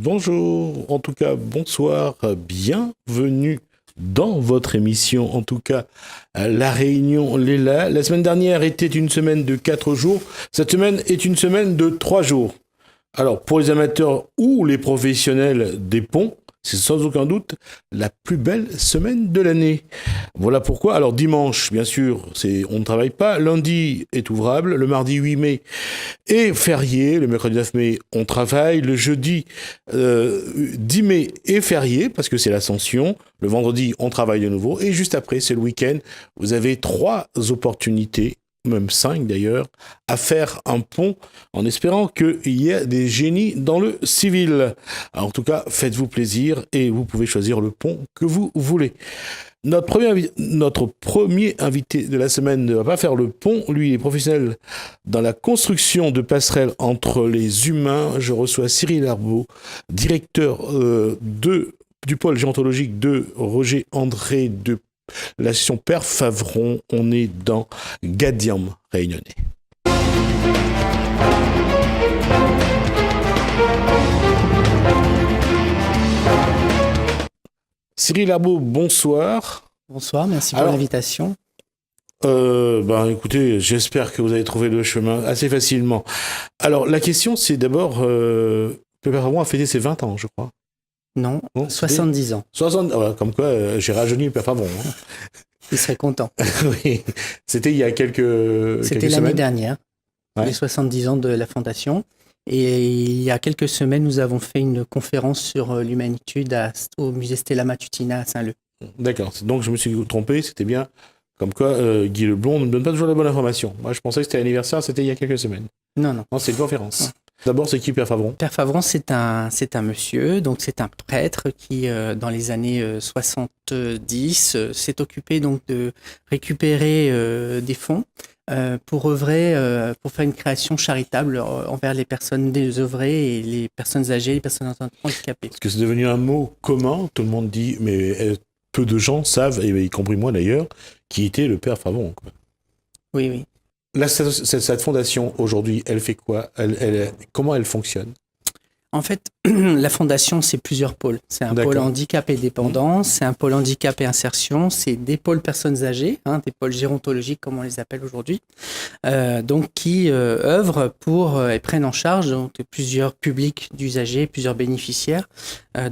Bonjour, en tout cas, bonsoir, bienvenue dans votre émission, en tout cas, La Réunion Léla. La semaine dernière était une semaine de 4 jours, cette semaine est une semaine de 3 jours. Alors, pour les amateurs ou les professionnels des ponts, c'est sans aucun doute la plus belle semaine de l'année. Voilà pourquoi. Alors, dimanche, bien sûr, on ne travaille pas. Lundi est ouvrable. Le mardi 8 mai est férié. Le mercredi 9 mai, on travaille. Le jeudi 10 mai est férié parce que c'est l'Ascension. Le vendredi, on travaille de nouveau. Et juste après, c'est le week-end. Vous avez 3 opportunités, même 5 d'ailleurs, à faire un pont en espérant qu'il y ait des génies dans le civil. Alors, en tout cas, faites-vous plaisir et vous pouvez choisir le pont que vous voulez. Notre premier invité de la semaine ne va pas faire le pont. Lui, il est professionnel dans la construction de passerelles entre les humains. Je reçois Cyril Arbeau, directeur du pôle gérontologique de Roger André de la session Père Favron. On est dans Gadiam réunionnais. Cyril Arbeau, bonsoir. Bonsoir, merci pour l'invitation. Écoutez, j'espère que vous avez trouvé le chemin assez facilement. Alors, la question, c'est d'abord, Père Favron a fêté ses 20 ans, je crois. Non, 70 ans. 60, comme quoi, j'ai rajeuni le Père Favron. Hein. Il serait content. Oui, c'était il y a quelques C'était l'année dernière, les 70 ans de la Fondation. Et il y a quelques semaines, nous avons fait une conférence sur l'humanitude au musée Stella Matutina à Saint-Leu. D'accord, donc je me suis trompé, c'était bien comme quoi Guy Leblond ne me donne pas toujours la bonne information. Moi, je pensais que c'était l'anniversaire, c'était il y a quelques semaines. Non, c'est une conférence. Non. D'abord, c'est qui Père Favron ? Père Favron, c'est un monsieur, donc c'est un prêtre qui, dans les années 70, s'est occupé donc de récupérer des fonds pour œuvrer, pour faire une création charitable envers les personnes désœuvrées et les personnes âgées, les personnes handicapées. Parce que c'est devenu un mot commun, tout le monde dit, mais peu de gens savent, et y compris moi d'ailleurs, qui était le Père Favron. Quoi. Oui. Là, cette fondation, aujourd'hui, elle fait quoi ? Comment elle fonctionne ? En fait, la fondation, c'est plusieurs pôles. C'est un pôle handicap et dépendance, c'est un pôle handicap et insertion, c'est des pôles personnes âgées, des pôles gérontologiques, comme on les appelle aujourd'hui, donc qui œuvrent pour et prennent en charge donc, plusieurs publics d'usagers, plusieurs bénéficiaires,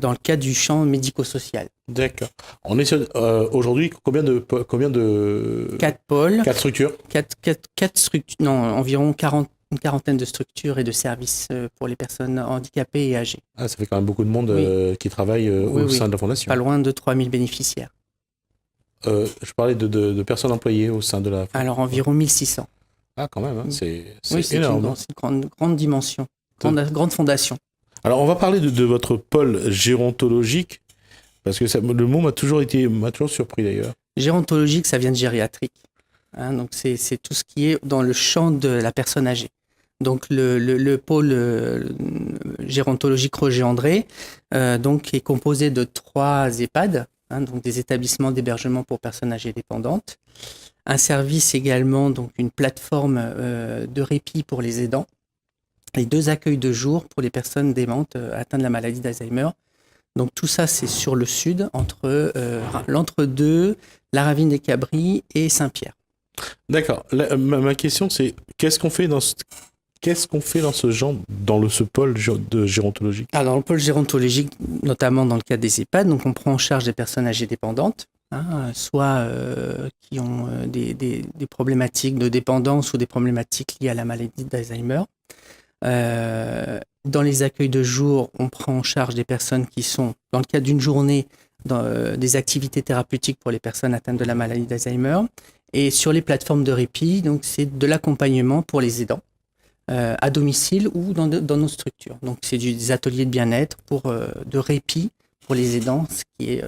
dans le cadre du champ médico-social. D'accord. On est sur, aujourd'hui, combien de 4 pôles. 4 structures. 4 structures, non, environ une quarantaine de structures et de services pour les personnes handicapées et âgées. Ah, ça fait quand même beaucoup de monde qui travaille au sein de la Fondation. Pas loin de 3000 bénéficiaires. Je parlais de personnes employées au sein de la Fondation. Alors, environ 1600. Ah, quand même, c'est énorme. C'est une grande dimension, grande fondation. Alors, on va parler de votre pôle gérontologique, parce que le mot m'a toujours surpris d'ailleurs. Gérontologique, ça vient de gériatrique. Donc c'est tout ce qui est dans le champ de la personne âgée. Donc le pôle gérontologique Roger André donc est composé de 3 EHPAD, donc des établissements d'hébergement pour personnes âgées dépendantes, un service également, donc une plateforme de répit pour les aidants, et 2 accueils de jour pour les personnes démentes atteintes de la maladie d'Alzheimer. Donc tout ça, c'est sur le sud, entre l'entre-deux, la Ravine des Cabris et Saint-Pierre. D'accord. Ma question, c'est qu'est-ce qu'on fait dans ce genre, ce pôle de gérontologique ? Alors, dans le pôle gérontologique, notamment dans le cas des EHPAD, donc on prend en charge des personnes âgées dépendantes, soit qui ont des problématiques de dépendance ou des problématiques liées à la maladie d'Alzheimer. Dans les accueils de jour, on prend en charge des personnes qui sont, dans le cadre d'une journée, dans des activités thérapeutiques pour les personnes atteintes de la maladie d'Alzheimer. Et sur les plateformes de répit, donc c'est de l'accompagnement pour les aidants, à domicile ou dans nos structures. Donc c'est des ateliers de bien-être de répit pour les aidants, ce qui est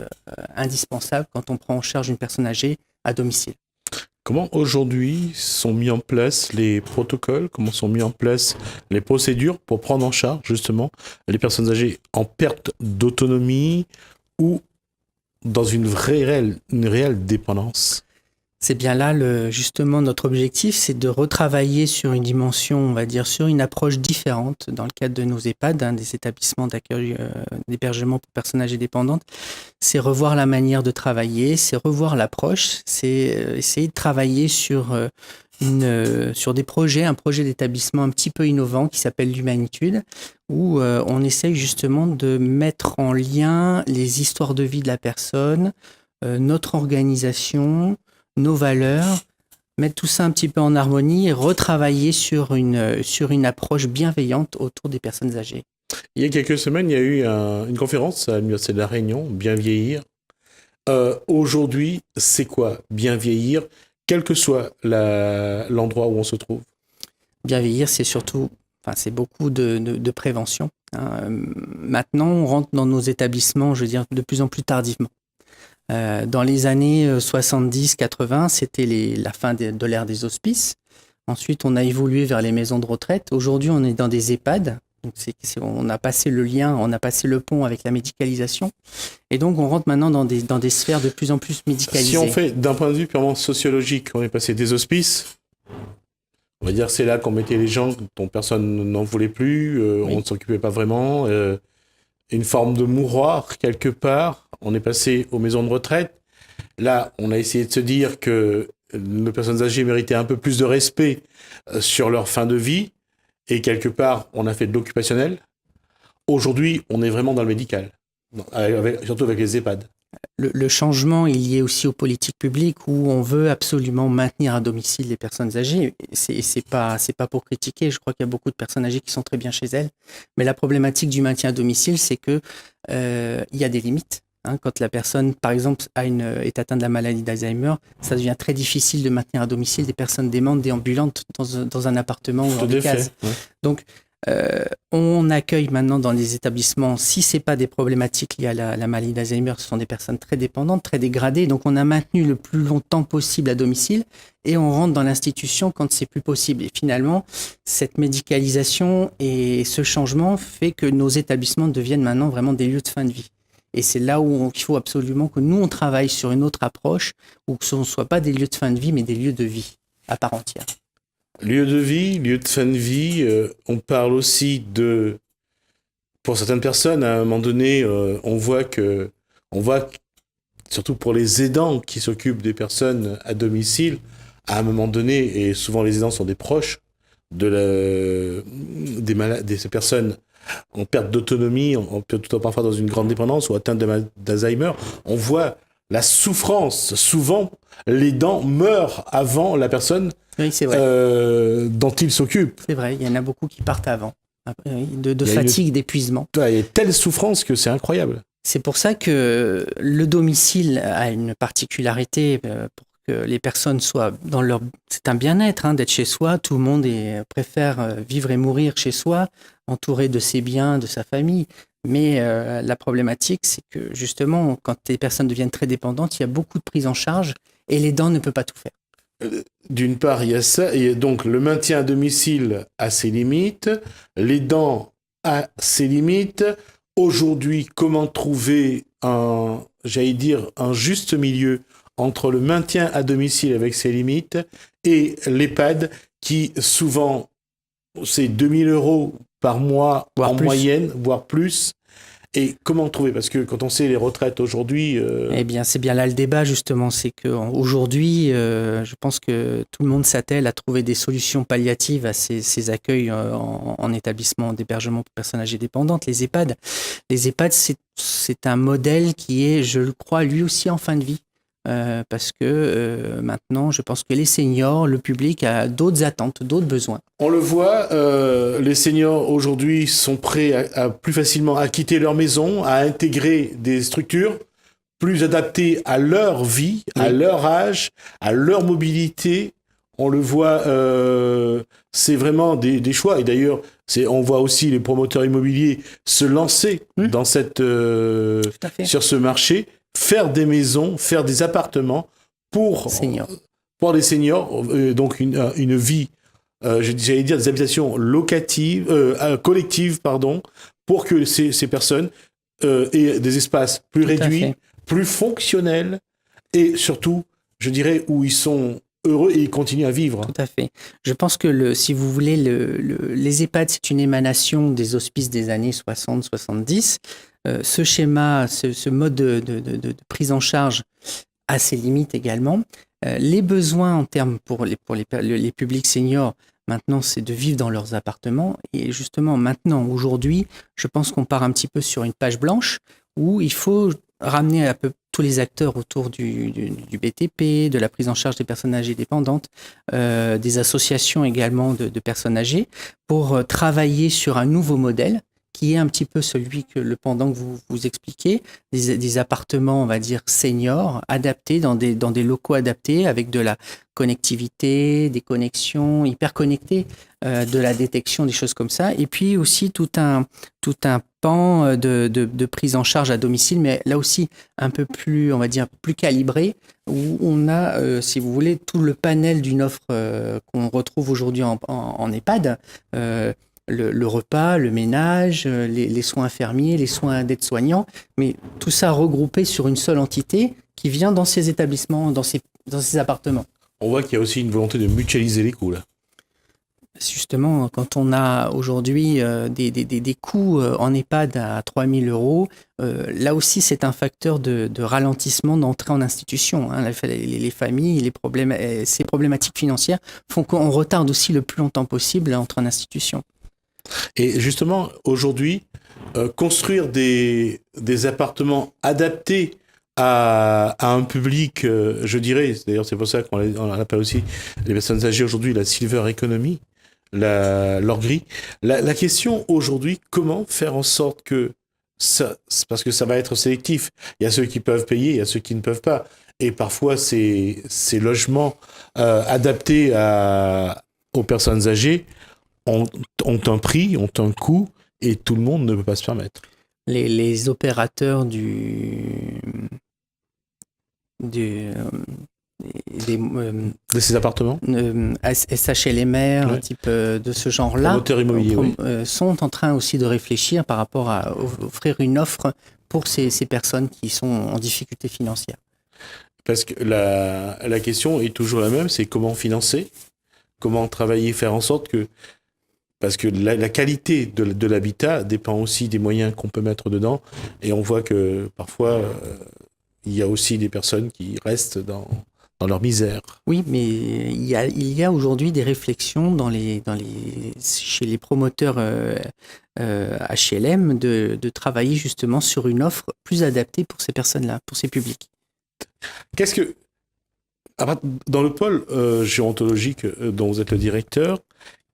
indispensable quand on prend en charge une personne âgée à domicile. Comment aujourd'hui sont mis en place les protocoles, comment sont mis en place les procédures pour prendre en charge justement les personnes âgées en perte d'autonomie ou dans une réelle dépendance ? C'est bien là, justement, notre objectif, c'est de retravailler sur une dimension, on va dire, sur une approche différente dans le cadre de nos EHPAD, des établissements d'accueil, d'hébergement pour personnes âgées dépendantes. C'est revoir la manière de travailler, c'est revoir l'approche, c'est essayer de travailler sur des projets, un projet d'établissement un petit peu innovant qui s'appelle l'Humanitude, où on essaye justement de mettre en lien les histoires de vie de la personne, notre organisation, nos valeurs, mettre tout ça un petit peu en harmonie et retravailler sur une approche bienveillante autour des personnes âgées. Il y a quelques semaines, il y a eu une conférence à l'Université de La Réunion, Bien vieillir. Aujourd'hui, c'est quoi bien vieillir, quel que soit l'endroit où on se trouve? Bien vieillir, c'est surtout, c'est beaucoup de prévention. Maintenant, on rentre dans nos établissements, je veux dire, de plus en plus tardivement. Dans les années 70-80, c'était la fin de l'ère des hospices. Ensuite, on a évolué vers les maisons de retraite. Aujourd'hui, on est dans des EHPAD. Donc on a passé le lien, on a passé le pont avec la médicalisation. Et donc, on rentre maintenant dans des sphères de plus en plus médicalisées. Si on fait d'un point de vue purement sociologique, on est passé des hospices, on va dire c'est là qu'on mettait les gens dont personne n'en voulait plus, Oui. on ne s'occupait pas vraiment, une forme de mouroir quelque part. On est passé aux maisons de retraite. Là, on a essayé de se dire que nos personnes âgées méritaient un peu plus de respect sur leur fin de vie. Et quelque part, on a fait de l'occupationnel. Aujourd'hui, on est vraiment dans le médical, surtout avec les EHPAD. Le changement est lié aussi aux politiques publiques où on veut absolument maintenir à domicile les personnes âgées. C'est pas pour critiquer. Je crois qu'il y a beaucoup de personnes âgées qui sont très bien chez elles. Mais la problématique du maintien à domicile, c'est que il y a des limites. Quand la personne, par exemple, est atteinte de la maladie d'Alzheimer, ça devient très difficile de maintenir à domicile des personnes démentes, déambulantes dans un appartement ou dans des cases. Ouais. Donc, on accueille maintenant dans les établissements, si ce n'est pas des problématiques liées à la maladie d'Alzheimer, ce sont des personnes très dépendantes, très dégradées. Donc, on a maintenu le plus longtemps possible à domicile et on rentre dans l'institution quand c'est plus possible. Et finalement, cette médicalisation et ce changement fait que nos établissements deviennent maintenant vraiment des lieux de fin de vie. Et c'est là où il faut absolument que nous, on travaille sur une autre approche, où ce ne soit pas des lieux de fin de vie, mais des lieux de vie à part entière. Lieu de vie, lieu de fin de vie, on parle aussi de... Pour certaines personnes, à un moment donné, on voit, surtout pour les aidants qui s'occupent des personnes à domicile, à un moment donné, et souvent les aidants sont des proches de ces personnes en perte d'autonomie, parfois dans une grande dépendance ou atteinte d'Alzheimer, on voit la souffrance. Souvent, l'aidant meurt avant la personne oui, c'est vrai. Dont il s'occupe. C'est vrai, il y en a beaucoup qui partent avant, de fatigue, d'épuisement. Il y a telle souffrance que c'est incroyable. C'est pour ça que le domicile a une particularité pour que les personnes soient dans leur... C'est un bien-être d'être chez soi. Tout le monde préfère vivre et mourir chez soi, entouré de ses biens, de sa famille. Mais la problématique, c'est que justement, quand les personnes deviennent très dépendantes, il y a beaucoup de prise en charge et l'aidant ne peut pas tout faire. D'une part, il y a ça, et donc le maintien à domicile a ses limites, l'aidant a ses limites. Aujourd'hui, comment trouver un juste milieu entre le maintien à domicile avec ses limites et l'EHPAD qui souvent c'est 2 000 € par mois voire en plus. Moyenne, voire plus. Et comment trouver? Parce que quand on sait les retraites aujourd'hui... Eh bien, c'est bien là le débat, justement. C'est qu'aujourd'hui, je pense que tout le monde s'attelle à trouver des solutions palliatives à ces accueils en établissement d'hébergement pour personnes âgées dépendantes, les EHPAD. Les EHPAD, c'est un modèle qui est, je le crois, lui aussi en fin de vie. Parce que maintenant, je pense que les seniors, le public a d'autres attentes, d'autres besoins. On le voit, les seniors aujourd'hui sont prêts à plus facilement à quitter leur maison, à intégrer des structures plus adaptées à leur vie, oui. À leur âge, à leur mobilité. On le voit, c'est vraiment des choix. Et d'ailleurs, on voit aussi les promoteurs immobiliers se lancer dans sur ce marché. Faire des maisons, faire des appartements pour les seniors, donc une vie, j'allais dire des habitations collectives, pour que ces personnes aient des espaces plus réduits, plus fonctionnels et surtout je dirais, où ils sont heureux et ils continuent à vivre. Tout à fait. Je pense que, si vous voulez, les EHPAD, c'est une émanation des hospices des années 60-70. Ce schéma, ce mode de prise en charge a ses limites également. Les besoins en termes pour les publics seniors, maintenant, c'est de vivre dans leurs appartements. Et justement, maintenant, aujourd'hui, je pense qu'on part un petit peu sur une page blanche où il faut ramener un peu tous les acteurs autour du BTP, de la prise en charge des personnes âgées dépendantes, des associations également de personnes âgées, pour travailler sur un nouveau modèle qui est un petit peu le pendant que vous expliquez, des appartements, on va dire, seniors, adaptés, dans des locaux adaptés, avec de la connectivité, des connexions hyper connectées, de la détection, des choses comme ça. Et puis aussi tout un pan de prise en charge à domicile, mais là aussi un peu plus, on va dire, plus calibré, où on a, si vous voulez, tout le panel d'une offre qu'on retrouve aujourd'hui en EHPAD, le repas, le ménage, les soins infirmiers, les soins d'aide-soignants, mais tout ça regroupé sur une seule entité qui vient dans ces établissements, dans ces appartements. On voit qu'il y a aussi une volonté de mutualiser les coûts, là. Justement, quand on a aujourd'hui des coûts en EHPAD à 3 000 €, là aussi, c'est un facteur de ralentissement d'entrée en institution. Hein. Les familles, ces problématiques financières font qu'on retarde aussi le plus longtemps possible l'entrée en institution. Et justement, aujourd'hui, construire des appartements adaptés à un public, je dirais, d'ailleurs c'est pour ça qu'on appelle aussi les personnes âgées aujourd'hui la silver economy, l'or gris. La question aujourd'hui, comment faire en sorte que ça, parce que ça va être sélectif, il y a ceux qui peuvent payer, il y a ceux qui ne peuvent pas, et parfois ces logements adaptés aux personnes âgées ont un prix, ont un coût, et tout le monde ne peut pas se permettre. Les opérateurs de ces appartements SHLMR, un type de ce genre-là, sont en train aussi de réfléchir par rapport à offrir une offre pour ces personnes qui sont en difficulté financière. Parce que la question est toujours la même, c'est comment financer, comment travailler, faire en sorte que... Parce que la qualité de l'habitat dépend aussi des moyens qu'on peut mettre dedans. Et on voit que parfois, il y a aussi des personnes qui restent dans leur misère. Oui, mais il y a aujourd'hui des réflexions chez les promoteurs HLM de travailler justement sur une offre plus adaptée pour ces personnes-là, pour ces publics. Dans le pôle gérontologique dont vous êtes le directeur,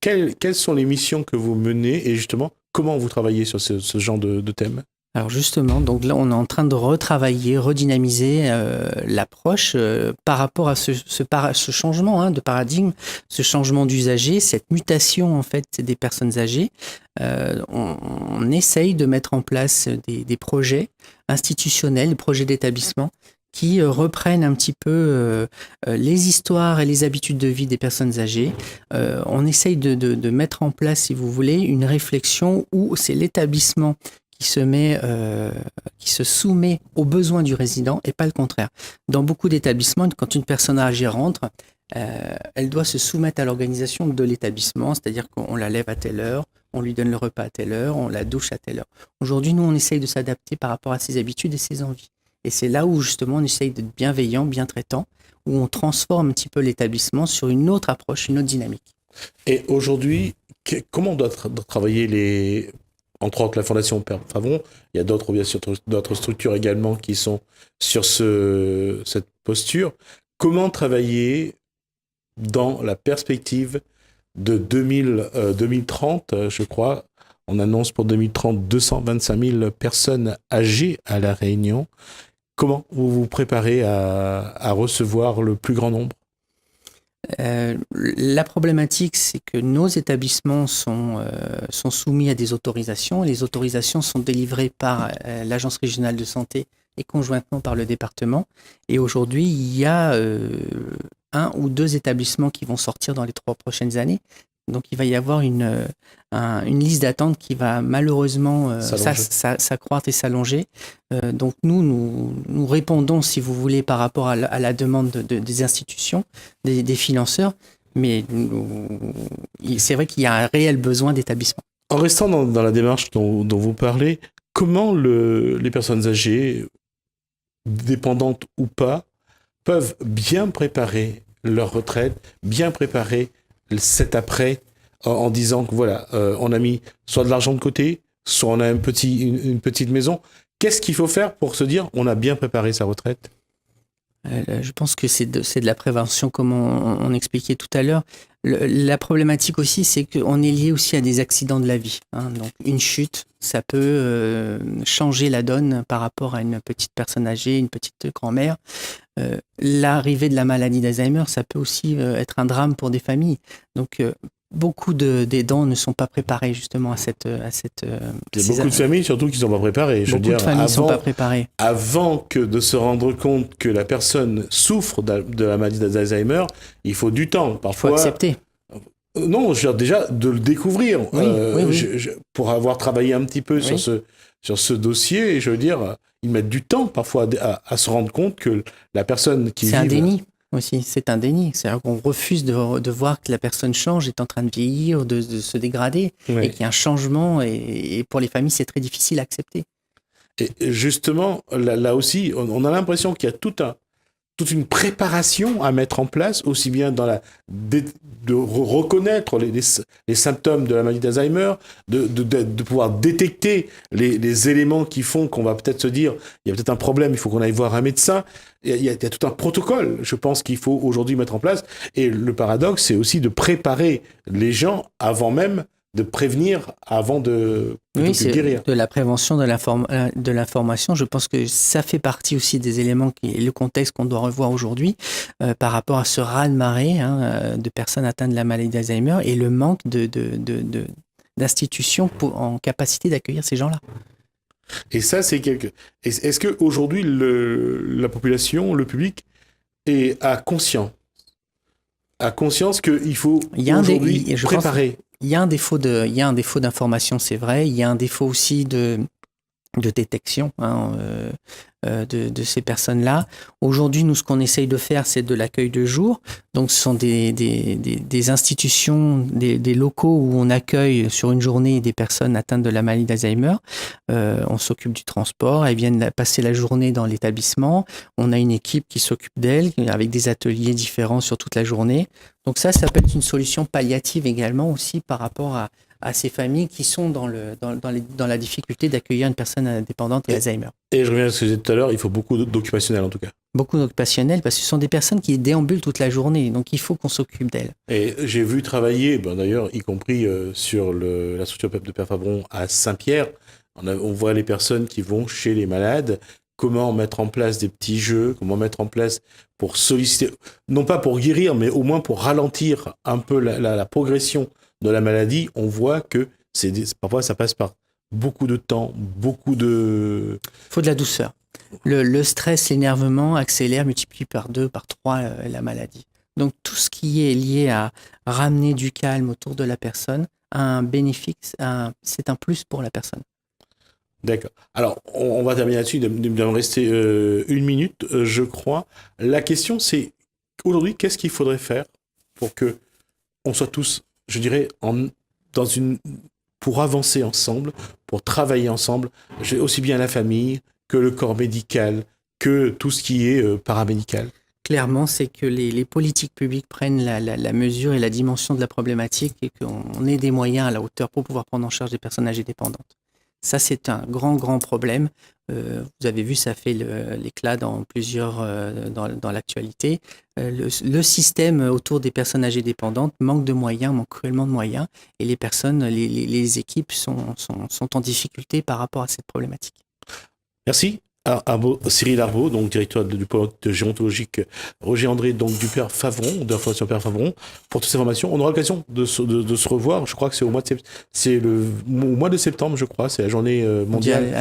quelles sont les missions que vous menez et justement, comment vous travaillez sur ce genre de thème ? Alors justement, donc là, on est en train de retravailler, redynamiser l'approche par rapport à ce changement de paradigme, ce changement d'usager, cette mutation en fait des personnes âgées. On essaye de mettre en place des projets institutionnels, des projets d'établissement qui reprennent un petit peu les histoires et les habitudes de vie des personnes âgées. On essaye de mettre en place, si vous voulez, une réflexion où c'est l'établissement qui se soumet aux besoins du résident et pas le contraire. Dans beaucoup d'établissements, quand une personne âgée rentre, elle doit se soumettre à l'organisation de l'établissement, c'est-à-dire qu'on la lève à telle heure, on lui donne le repas à telle heure, on la douche à telle heure. Aujourd'hui, nous, on essaye de s'adapter par rapport à ses habitudes et ses envies. Et c'est là où, justement, on essaye d'être bienveillant, bien traitant, où on transforme un petit peu l'établissement sur une autre approche, une autre dynamique. Et aujourd'hui, comment on doit travailler entre autres la Fondation Père Favon, il y a d'autres structures également qui sont sur cette posture. Comment travailler dans la perspective de 2030, je crois, on annonce pour 2030 225 000 personnes âgées à La Réunion. Comment vous vous préparez à recevoir le plus grand nombre ? La problématique, c'est que nos établissements sont soumis à des autorisations. Les autorisations sont délivrées par l'Agence régionale de santé et conjointement par le département. Et aujourd'hui, il y a 1 ou 2 établissements qui vont sortir dans les 3 prochaines années Donc il va y avoir une liste d'attente qui va malheureusement s'accroître et s'allonger. Donc nous répondons, si vous voulez, par rapport à la demande des institutions, des financeurs, mais c'est vrai qu'il y a un réel besoin d'établissement. En restant dans la démarche dont vous parlez, comment les personnes âgées, dépendantes ou pas, peuvent bien préparer leur retraite, bien préparer cet après, en disant que voilà, on a mis soit de l'argent de côté, soit on a une petite maison. Qu'est-ce qu'il faut faire pour se dire on a bien préparé sa retraite ? Je pense que c'est de la prévention, comme on expliquait tout à l'heure. La problématique aussi, c'est qu'on est lié aussi à des accidents de la vie. Donc une chute, ça peut changer la donne par rapport à une petite personne âgée, une petite grand-mère. L'arrivée de la maladie d'Alzheimer, ça peut aussi être un drame pour des familles. Donc beaucoup d'aidants ne sont pas préparés justement à cette. Il y a beaucoup de familles surtout qui ne sont pas préparées. Beaucoup de familles ne sont pas préparées. Avant que de se rendre compte que la personne souffre de la maladie d'Alzheimer, il faut du temps. Parfois, il faut accepter. Non, je veux dire, déjà de le découvrir. Oui. Pour avoir travaillé un petit peu sur ce dossier, je veux dire, ils mettent du temps parfois à se rendre compte que la personne qui C'est un déni. Aussi, c'est un déni. C'est-à-dire qu'on refuse de voir que la personne change, est en train de vieillir, de se dégrader, et qu'il y a un changement. Et pour les familles, c'est très difficile à accepter. Et justement, là aussi, on a l'impression qu'il y a toute une préparation à mettre en place, aussi bien dans de reconnaître les symptômes de la maladie d'Alzheimer, de pouvoir détecter les éléments qui font qu'on va peut-être se dire il y a peut-être un problème, il faut qu'on aille voir un médecin. Il y a tout un protocole, je pense, qu'il faut aujourd'hui mettre en place. Et le paradoxe, c'est aussi de préparer les gens avant même de prévenir, avant de guérir. De la prévention, de l'information. Je pense que ça fait partie aussi des éléments le contexte qu'on doit revoir aujourd'hui par rapport à ce raz-de-marée de personnes atteintes de la maladie d'Alzheimer et le manque d'institutions en capacité d'accueillir ces gens-là. Et ça, est-ce qu'aujourd'hui, la population, le public, a conscience qu'il faut aujourd'hui préparer? Il y a un défaut d'information, c'est vrai. Il y a un défaut aussi de détection de ces personnes-là. Aujourd'hui, nous, ce qu'on essaye de faire, c'est de l'accueil de jour. Donc, ce sont des institutions, des locaux où on accueille sur une journée des personnes atteintes de la maladie d'Alzheimer. On s'occupe du transport. Elles viennent passer la journée dans l'établissement. On a une équipe qui s'occupe d'elles, avec des ateliers différents sur toute la journée. Donc ça peut être une solution palliative également aussi par rapport à ces familles qui sont dans la difficulté d'accueillir une personne dépendante et Alzheimer. Et je reviens à ce que je disais tout à l'heure, il faut beaucoup d'occupationnels en tout cas. Beaucoup d'occupationnels parce que ce sont des personnes qui déambulent toute la journée, donc il faut qu'on s'occupe d'elles. Et j'ai vu travailler, d'ailleurs, y compris sur la structure de Père Favron à Saint-Pierre, on voit les personnes qui vont chez les malades, comment mettre en place des petits jeux, comment mettre en place pour solliciter, non pas pour guérir, mais au moins pour ralentir un peu la progression de la maladie. On voit que parfois ça passe par beaucoup de temps, Il faut de la douceur. Le stress, l'énervement accélère, multiplie par 2, par 3 la maladie. Donc tout ce qui est lié à ramener du calme autour de la personne a un bénéfice, c'est un plus pour la personne. D'accord. Alors, on va terminer là-dessus. Il va me rester 1 minute, je crois. La question, c'est, aujourd'hui, qu'est-ce qu'il faudrait faire pour que on soit tous, je dirais, pour avancer ensemble, pour travailler ensemble, aussi bien la famille que le corps médical, que tout ce qui est paramédical? Clairement, c'est que les politiques publiques prennent la mesure et la dimension de la problématique et qu'on ait des moyens à la hauteur pour pouvoir prendre en charge des personnes âgées dépendantes. Ça, c'est un grand problème. Vous avez vu, ça fait l'éclat dans l'actualité. Le système autour des personnes âgées dépendantes manque cruellement de moyens, et les équipes sont en difficulté par rapport à cette problématique. Merci. Cyril Arbeau, donc directeur du pôle gérontologique Roger André, donc du Père Favron, de la Fondation Père Favron, pour toutes ces informations. On aura l'occasion de se revoir. Je crois que c'est au mois de septembre, je crois, c'est la journée mondiale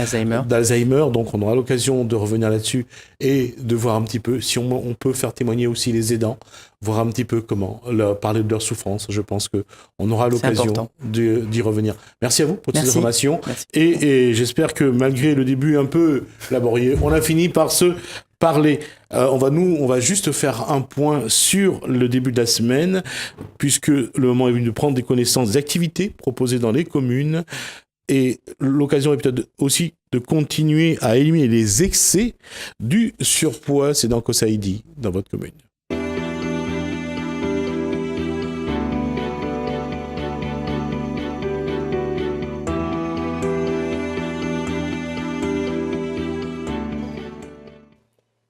d'Alzheimer. Donc on aura l'occasion de revenir là-dessus et de voir un petit peu si on peut faire témoigner aussi les aidants voir un petit peu comment parler de leur souffrance. Je pense qu'on aura l'occasion d'y revenir. Merci à vous pour toutes ces informations. Et j'espère que malgré le début un peu laborieux, on a fini par se parler. On va juste faire un point sur le début de la semaine, puisque le moment est venu de prendre des connaissances des activités proposées dans les communes. Et l'occasion est peut-être aussi de continuer à éliminer les excès du surpoids. C'est dans Kosaïdi, dans votre commune.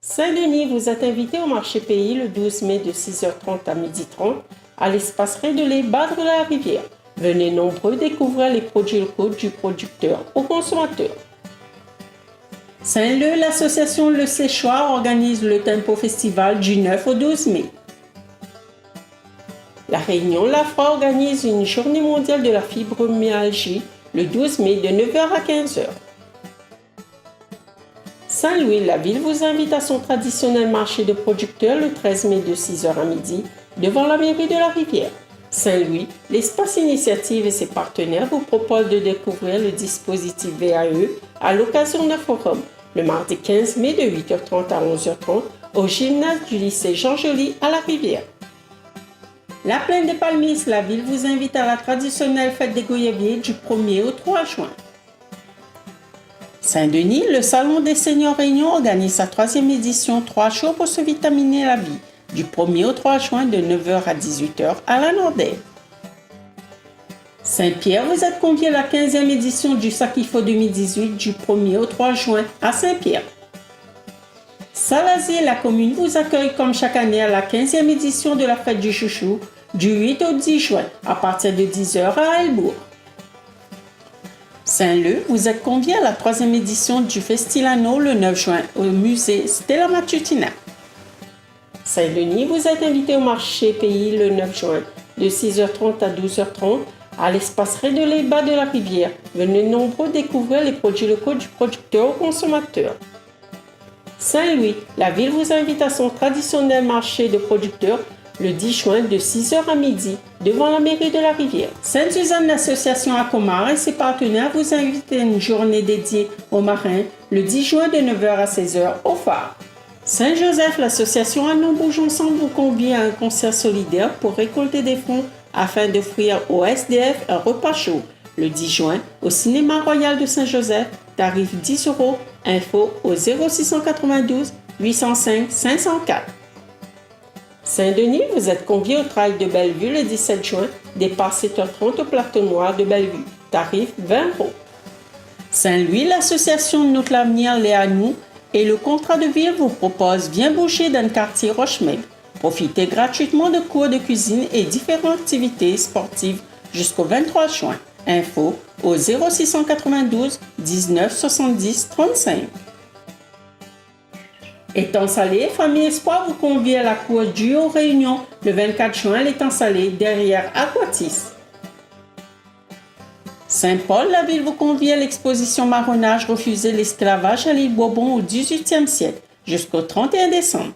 Saint-Denis, vous êtes invité au marché pays le 12 mai de 6h30 à 12h30 à l'espace Rédelé, bas de la rivière. Venez nombreux découvrir les produits locaux du producteur au consommateur. Saint-Leu, l'association Le Séchoir organise le Tempo Festival du 9 au 12 mai. La Réunion Lafra organise une journée mondiale de la fibromyalgie le 12 mai de 9h à 15h. Saint-Louis, la ville vous invite à son traditionnel marché de producteurs le 13 mai de 6h à midi devant la mairie de la Rivière. Saint-Louis, l'espace initiative et ses partenaires vous proposent de découvrir le dispositif VAE à l'occasion d'un forum le mardi 15 mai de 8h30 à 11h30 au gymnase du lycée Jean Joly à la Rivière. La Plaine des Palmistes, la ville vous invite à la traditionnelle fête des goyaviers du 1er au 3 juin. Saint-Denis, le Salon des Seniors Réunion organise sa 3e édition 3 jours pour se vitaminer la vie, du 1er au 3 juin de 9h à 18h à la Nordelle. Saint-Pierre, vous êtes conviés à la 15e édition du Sakifo 2018 du 1er au 3 juin à Saint-Pierre. Salazie, la commune vous accueille comme chaque année à la 15e édition de la fête du chouchou du 8 au 10 juin à partir de 10h à Elbourg. Saint-Leu, vous êtes conviés à la 3e édition du Festilano le 9 juin au musée Stella Matutina. Saint-Denis, vous êtes invité au marché pays le 9 juin de 6h30 à 12h30 à l'espace Rédelé bas de la rivière. Venez nombreux découvrir les produits locaux du producteur au consommateur. Saint-Louis, la ville vous invite à son traditionnel marché de producteurs le 10 juin de 6h à midi devant la mairie de la Rivière. Sainte-Suzanne, l'association Acomar et ses partenaires vous invitent à une journée dédiée aux marins le 10 juin de 9h à 16h au phare. Saint-Joseph, l'association Allons Bouge Ensemble vous convie à un concert solidaire pour récolter des fonds afin d'offrir aux SDF un repas chaud le 10 juin au Cinéma Royal de Saint-Joseph, tarif 10 €, info au 0692 805 504. Saint-Denis, vous êtes conviés au trail de Bellevue le 17 juin, départ 7h30 au plateau noir de Bellevue, tarif 20 €. Saint-Louis, l'association Notre L'avenir, les à nous et le contrat de ville vous propose Viens bouger dans le quartier Rochemaigre. Profitez gratuitement de cours de cuisine et différentes activités sportives jusqu'au 23 juin. Info au 0692 19 70 35. Étang Salé, Famille Espoir vous convie à la cour du aux Réunion le 24 juin, l'étang Salé derrière Aquatis. Saint-Paul, la ville vous convie à l'exposition Marronnage refuser l'esclavage à l'île Bourbon au XVIIIe siècle jusqu'au 31 décembre.